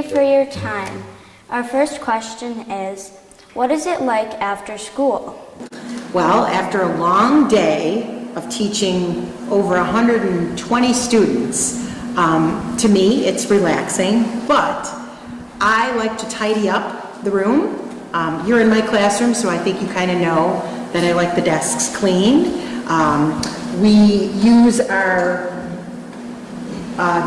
you for your time. Our first question is, what is it like after school? Well, after a long day of teaching over 120 students, to me it's relaxing, but I like to tidy up the room. You're in my classroom, so I think you kind of know that I like the desks cleaned. We use our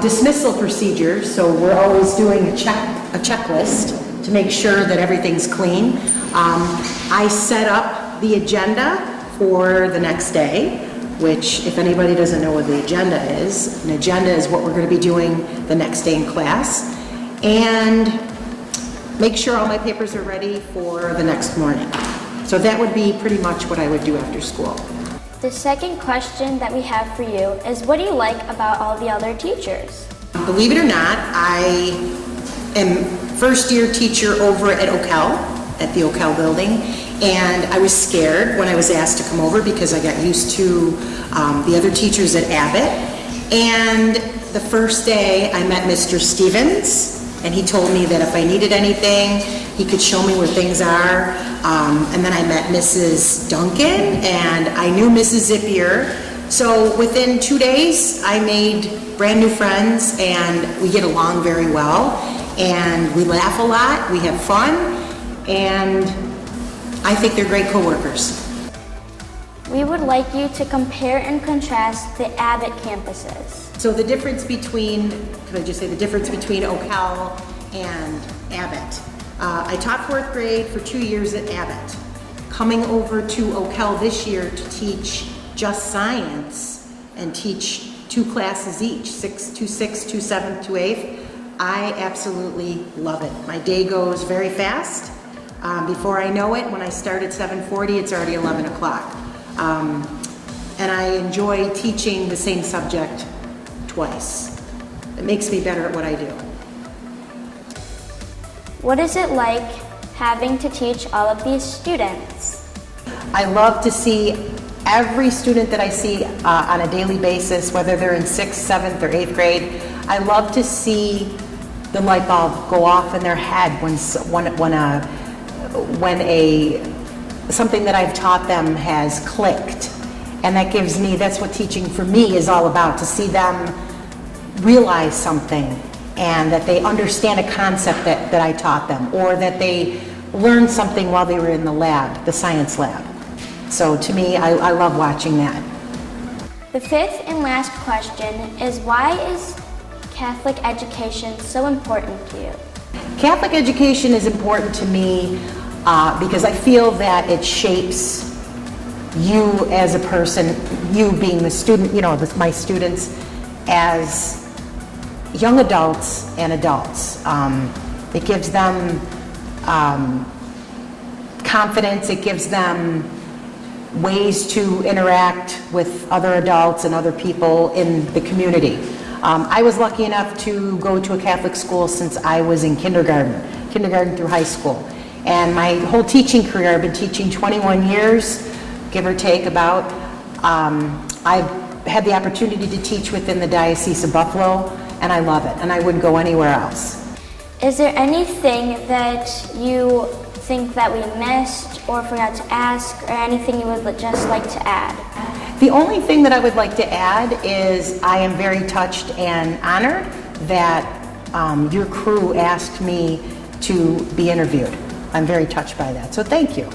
dismissal procedure, so we're always doing a checklist to make sure that everything's clean. I set up the agenda for the next day, which, if anybody doesn't know what the agenda is, an agenda is what we're going to be doing the next day in class, and make sure all my papers are ready for the next morning. So that would be pretty much what I would do after school. The second question that we have for you is, what do you like about all the other teachers? Believe it or not, I am first year teacher over at Okell, at the Okell building, and I was scared when I was asked to come over because I got used to the other teachers at Abbott. And the first day I met Mr. Stevens, and he told me that if I needed anything, he could show me where things are. And then I met Mrs. Duncan, and I knew Mrs. Zippier. So within 2 days, I made brand new friends, and we get along very well. And we laugh a lot, we have fun, and I think they're great coworkers. We would like you to compare and contrast the Abbott campuses. So the difference between, could I just say the difference between Okell and Abbott? I taught 4th grade for 2 years at Abbott. Coming over to Okell this year to teach just science and teach 2 classes each, 2 6th, 2 7th, 2 8th, I absolutely love it. My day goes very fast. Before I know it, when I start at 7:40, it's already 11 o'clock. And I enjoy teaching the same subject twice. It makes me better at what I do. What is it like having to teach all of these students? I love to see every student that I see on a daily basis, whether they're in 6th, 7th, or 8th grade. I love to see the light bulb go off in their head when something that I've taught them has clicked. And that gives me, that's what teaching for me is all about, to see them realize something and that they understand a concept that I taught them, or that they learned something while they were in the lab, the science lab. So to me, I love watching that. The fifth and last question is, why is Catholic education so important to you? Catholic education is important to me because I feel that it shapes you as a person, you being the student, my students as young adults and adults. It gives them confidence, it gives them ways to interact with other adults and other people in the community. I was lucky enough to go to a Catholic school since I was in kindergarten through high school. And my whole teaching career, I've been teaching 21 years, give or take about. I've had the opportunity to teach within the Diocese of Buffalo, and I love it, and I wouldn't go anywhere else. Is there anything that you think that we missed or forgot to ask, or anything you would just like to add? The only thing that I would like to add is I am very touched and honored that your crew asked me to be interviewed. I'm very touched by that, so thank you.